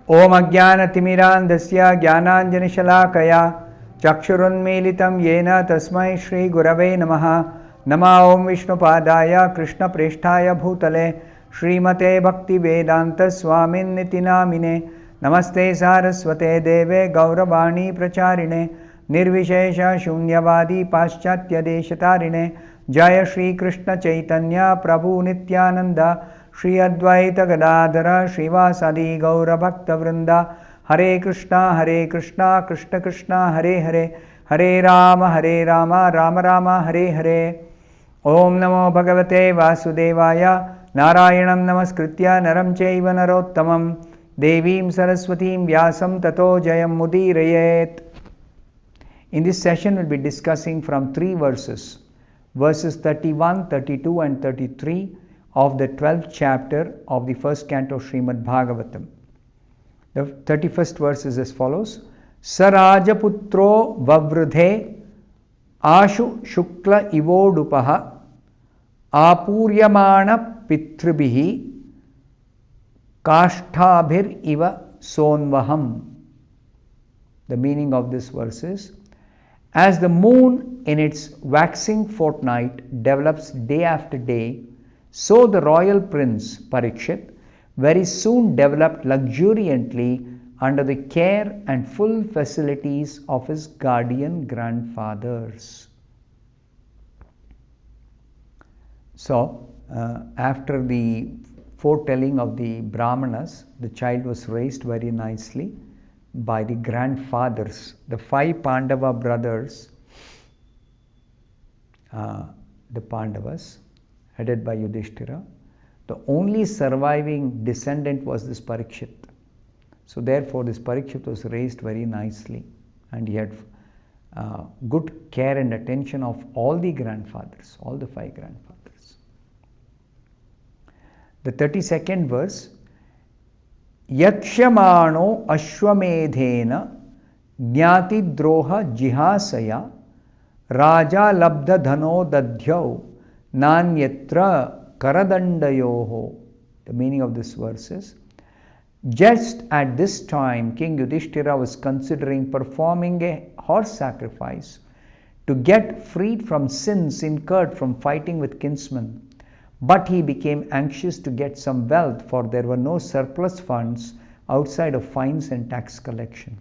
Om Ajnanatimirandasya Jnananjanishalaakaya Chakshurunmilitam Yena Tasmai Shri Gurave Namaha. Nama Om Vishnupadaya Krishna Presthaya Bhutale Srimate Bhaktivedanta Swamin Niti Namine. Namaste Saraswate Deve Gauravani Pracharine Nirvishesha Shunyavadi Paschatya Deshatarine. Jaya Shri Krishna Chaitanya Prabhu Nityananda Shri Advaita Gadadhara Srivasadi Gaura Bhakta Vrinda. Hare Krishna Krishna Krishna Hare Hare Hare Rama Rama Rama Hare Hare. Om Namo Bhagavate Vasudevaya Narayanam Namaskritya Naram Chaiva Narottamam Devim Saraswatim Vyasam Tato Jayam Mudirayet. In this session we'll be discussing from three verses 31, 32 and 33 of the 12th chapter of the first canto Srimad Bhagavatam. The 31st verse is as follows. Sarajaputro Vavrudhe Ashu Shukla Ivodupaha Apuryamana Pitribihi Kashtabhir Iva Sonvaham. The meaning of this verse is, as the moon in its waxing fortnight develops day after day, so the royal prince Parikshit very soon developed luxuriantly under the care and full facilities of his guardian grandfathers. So, after the foretelling of the Brahmanas, the child was raised very nicely by the grandfathers, the 5 Pandava brothers, the Pandavas, headed by Yudhishthira. The only surviving descendant was this Parikshit. So therefore this Parikshit was raised very nicely, and he had good care and attention of all the grandfathers, all the 5 grandfathers. The 32nd verse, Yakshamano Ashwamedhena Jnati Droha Jihasaya Raja Labdha Dhano Dadhyau Nanyatra Karadandayoho. The meaning of this verse is, just at this time King Yudhishthira was considering performing a horse sacrifice to get freed from sins incurred from fighting with kinsmen. But he became anxious to get some wealth, for there were no surplus funds outside of fines and tax collection.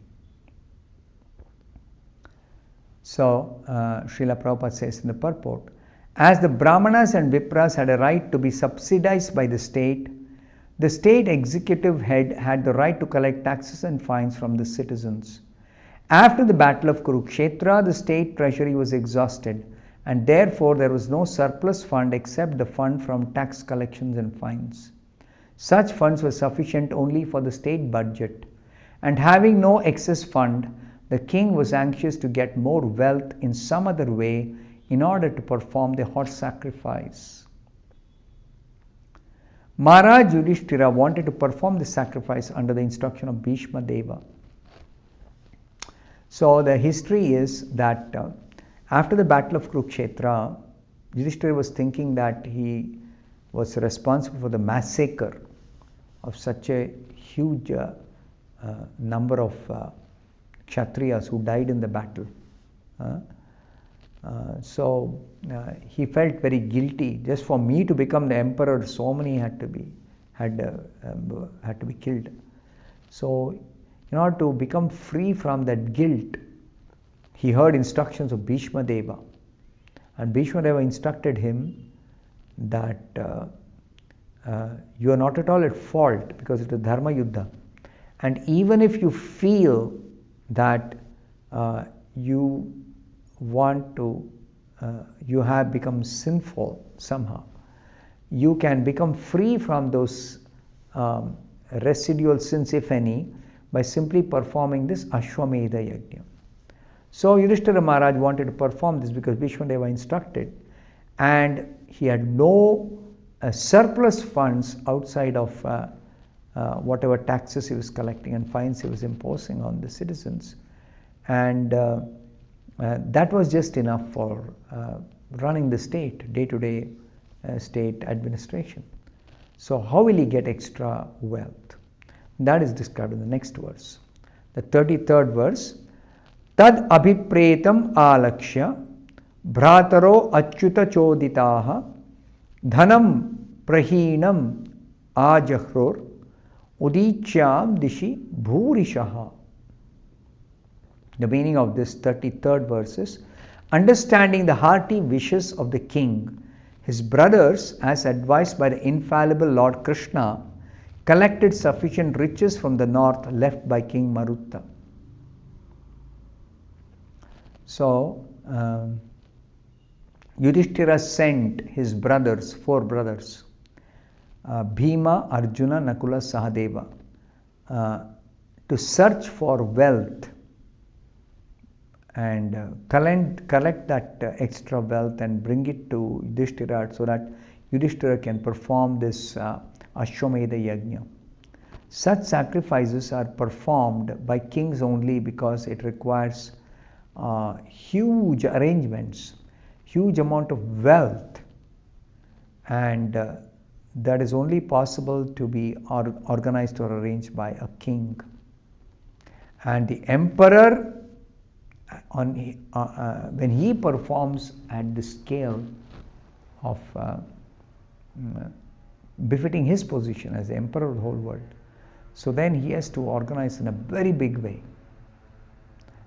So, Srila Prabhupada says in the purport, as the Brahmanas and Vipras had a right to be subsidized by the state executive head had the right to collect taxes and fines from the citizens. After the battle of Kurukshetra, the state treasury was exhausted, and therefore there was no surplus fund except the fund from tax collections and fines. Such funds were sufficient only for the state budget, and having no excess fund, the king was anxious to get more wealth in some other way in order to perform the horse sacrifice. Maharaj Yudhishthira wanted to perform the sacrifice under the instruction of Bhishma Deva. So the history is that after the battle of Kurukshetra, Yudhishthira was thinking that he was responsible for the massacre of such a huge number of Kshatriyas who died in the battle. So he felt very guilty. Just for me to become the emperor, so many had to be killed. So in order to become free from that guilt, he heard instructions of Bhishma Deva, and Bhishma Deva instructed him that you are not at all at fault because it is Dharma Yuddha, and even if you feel that you want to, you have become sinful somehow, you can become free from those residual sins, if any, by simply performing this Ashwamedha Yajna. So Yudhishthira Maharaj wanted to perform this because Bhishma Deva instructed, and he had no surplus funds outside of whatever taxes he was collecting and fines he was imposing on the citizens, and that was just enough for running the state, day-to-day state administration. So how will he get extra wealth? That is described in the next verse. The 33rd verse. Tad abhipretam alakshya bhrataro achyuta choditaha dhanam prahinam ajahror udichyam dishi bhurishaha. The meaning of this 33rd verse is, understanding the hearty wishes of the king, his brothers, as advised by the infallible Lord Krishna, collected sufficient riches from the north left by King Marutta. So, Yudhishthira sent his brothers, 4 brothers, Bhima, Arjuna, Nakula, Sahadeva, to search for wealth and collect that extra wealth and bring it to Yudhishthira so that Yudhishthira can perform this Ashwamedha Yajna. Such sacrifices are performed by kings only because it requires huge arrangements, huge amount of wealth, and that is only possible to be organized or arranged by a king. And the emperor, when he performs at the scale of befitting his position as the emperor of the whole world, so then he has to organize in a very big way.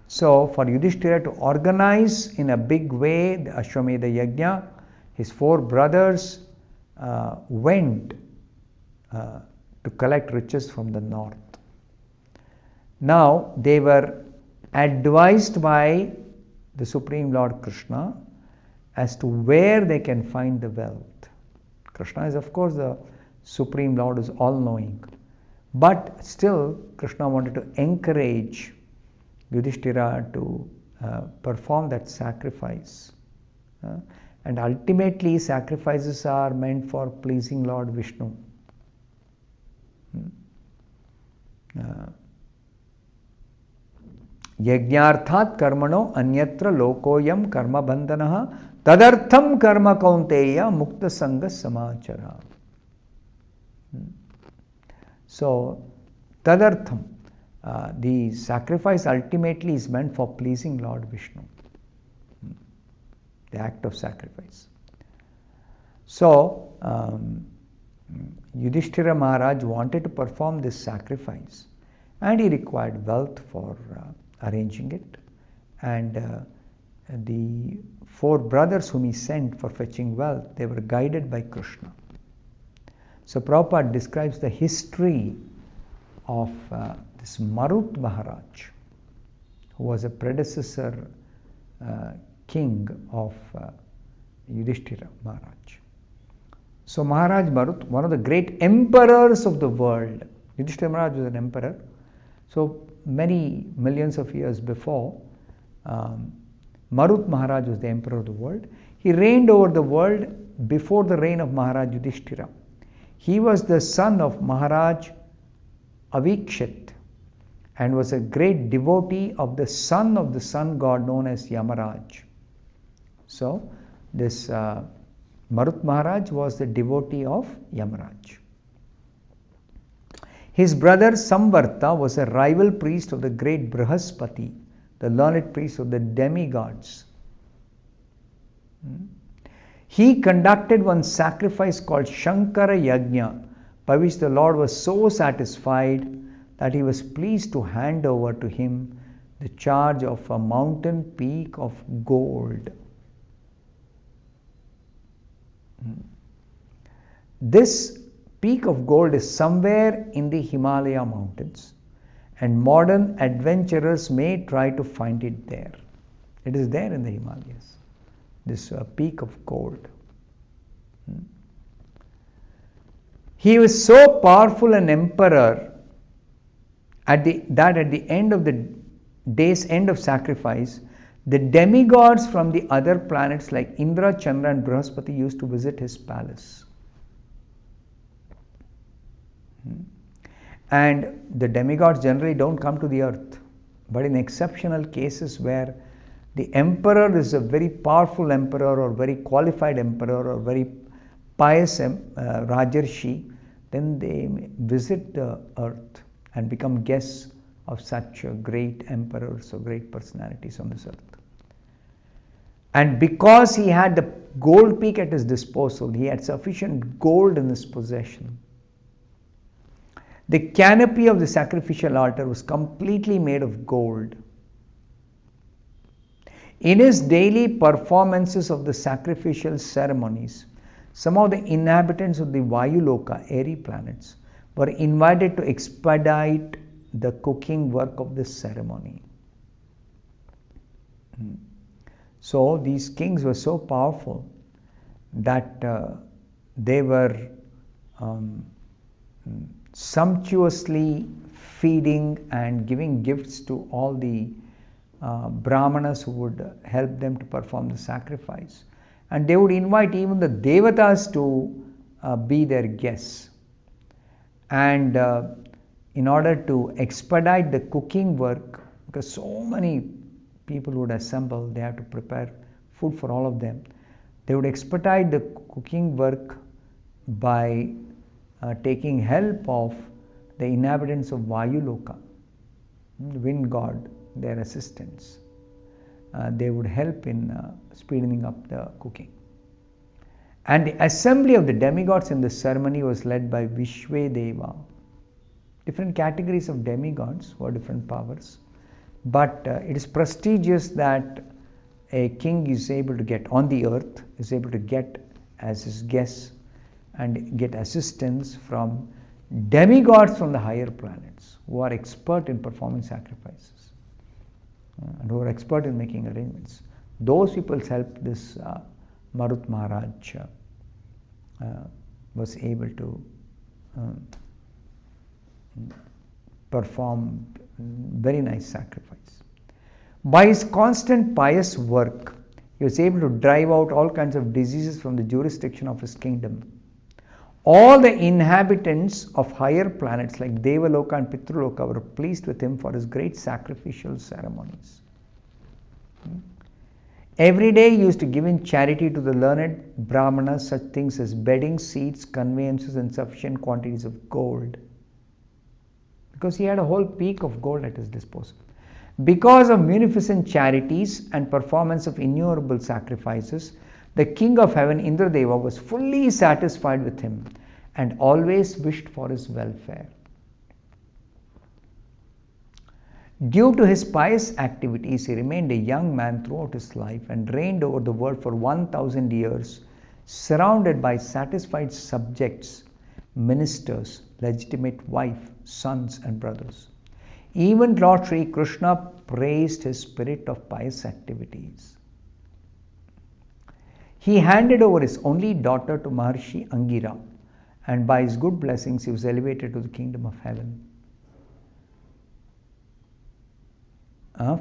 So for Yudhishthira to organize in a big way the Ashwamedha Yajna, his 4 brothers went to collect riches from the north. Now they were advised by the Supreme Lord Krishna as to where they can find the wealth. Krishna is, of course, the Supreme Lord, is all-knowing. But still, Krishna wanted to encourage Yudhishthira to perform that sacrifice. And ultimately, sacrifices are meant for pleasing Lord Vishnu. Yajnarthat karmano anyatra lokoyam karma bandhanaha tadartham karma kaunteya mukta sanga samachara. So, tadartham, the sacrifice ultimately is meant for pleasing Lord Vishnu. The act of sacrifice. So, Yudhishthira Maharaj wanted to perform this sacrifice and he required wealth for arranging it, and the 4 brothers whom he sent for fetching wealth, they were guided by Krishna. So Prabhupada describes the history of this Marut Maharaj, who was a predecessor king of Yudhishthira Maharaj. So Maharaj Marut, one of the great emperors of the world, Yudhishthira Maharaj was an emperor. So many millions of years before, Marut Maharaj was the emperor of the world. He reigned over the world before the reign of Maharaj Yudhishthira. He was the son of Maharaj Avikshit and was a great devotee of the sun god known as Yamaraj. So this Marut Maharaj was the devotee of Yamaraj. His brother Samvarta was a rival priest of the great Brihaspati, the learned priest of the demigods. He conducted one sacrifice called Shankara Yajna, by which the Lord was so satisfied that he was pleased to hand over to him the charge of a mountain peak of gold. This peak of gold is somewhere in the Himalaya mountains, and modern adventurers may try to find it there. It is there in the Himalayas, this peak of gold. He was so powerful an emperor that at the end of the day's end of sacrifice, the demigods from the other planets like Indra, Chandra and Brihaspati used to visit his palace. And the demigods generally don't come to the earth, but in exceptional cases where the emperor is a very powerful emperor or very qualified emperor or very pious Rajarshi, then they visit the earth and become guests of such great emperors or great personalities on this earth. And because he had the gold peak at his disposal, he had sufficient gold in his possession. The canopy of the sacrificial altar was completely made of gold. In his daily performances of the sacrificial ceremonies, some of the inhabitants of the Vayuloka, airy planets, were invited to expedite the cooking work of this ceremony. So these kings were so powerful that they were sumptuously feeding and giving gifts to all the brahmanas who would help them to perform the sacrifice. And they would invite even the devatas to be their guests. And in order to expedite the cooking work, because so many people would assemble, they have to prepare food for all of them. They would expedite the cooking work by taking help of the inhabitants of Vayuloka, the wind god, their assistants. They would help in speeding up the cooking. And the assembly of the demigods in the ceremony was led by Vishvedeva. Different categories of demigods for different powers. But it is prestigious that a king is able to get on the earth, is able to get as his guests and get assistance from demigods from the higher planets who are expert in performing sacrifices and who are expert in making arrangements. Those people helped this Marut Maharaj was able to perform very nice sacrifice. By his constant pious work, he was able to drive out all kinds of diseases from the jurisdiction of his kingdom. All the inhabitants of higher planets like Devaloka and Pitruloka were pleased with him for his great sacrificial ceremonies. Every day he used to give in charity to the learned brahmanas such things as bedding, seats, conveyances, and sufficient quantities of gold. Because he had a whole peak of gold at his disposal. Because of munificent charities and performance of innumerable sacrifices, the king of heaven, Indradeva, was fully satisfied with him and always wished for his welfare. Due to his pious activities, he remained a young man throughout his life and reigned over the world for 1,000 years, surrounded by satisfied subjects, ministers, legitimate wife, sons and brothers. Even Lord Sri Krishna praised his spirit of pious activities. He handed over his only daughter to Maharshi Angira, and by his good blessings he was elevated to the kingdom of heaven.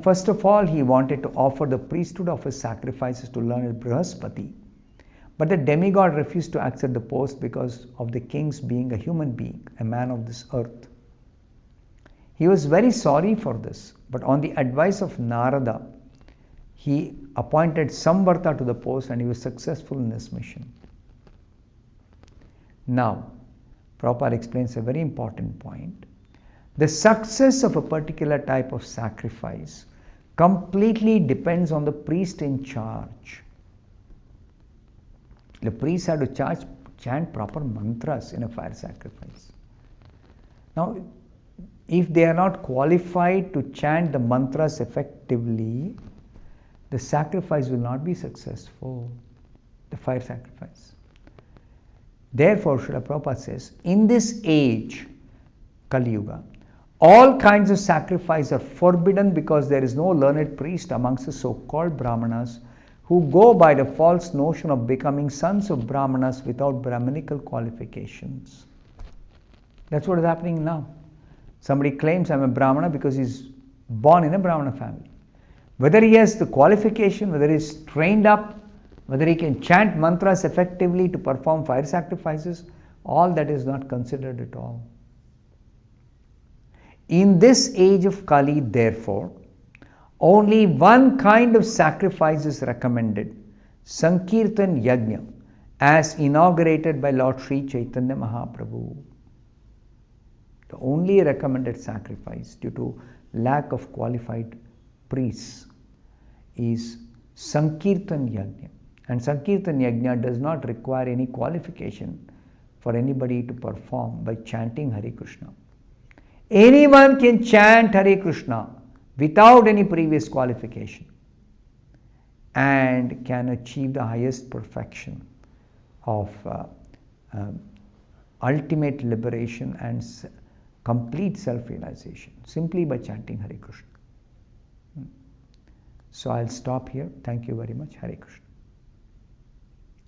First of all, he wanted to offer the priesthood of his sacrifices to learned Brihaspati, but the demigod refused to accept the post because of the king's being a human being, a man of this earth. He was very sorry for this, but on the advice of Narada, he appointed Samvarta to the post and he was successful in his mission. Now, Prabhupada explains a very important point. The success of a particular type of sacrifice completely depends on the priest in charge. The priest had to chant proper mantras in a fire sacrifice. Now, if they are not qualified to chant the mantras effectively, the sacrifice will not be successful, the fire sacrifice. Therefore, Srila Prabhupada says, in this age, Kali Yuga, all kinds of sacrifice are forbidden because there is no learned priest amongst the so-called Brahmanas who go by the false notion of becoming sons of Brahmanas without Brahmanical qualifications. That's what is happening now. Somebody claims I'm a Brahmana because he's born in a Brahmana family. Whether he has the qualification, whether he's trained up, whether he can chant mantras effectively to perform fire sacrifices, all that is not considered at all. In this age of Kali, therefore, only one kind of sacrifice is recommended, Sankirtan Yajna, as inaugurated by Lord Sri Chaitanya Mahaprabhu. The only recommended sacrifice due to lack of qualified priests is Sankirtan Yajna. And Sankirtan Yajna does not require any qualification for anybody to perform by chanting Hare Krishna. Anyone can chant Hare Krishna without any previous qualification and can achieve the highest perfection of ultimate liberation and complete self-realization simply by chanting Hare Krishna. So I'll stop here. Thank you very much. Hare Krishna.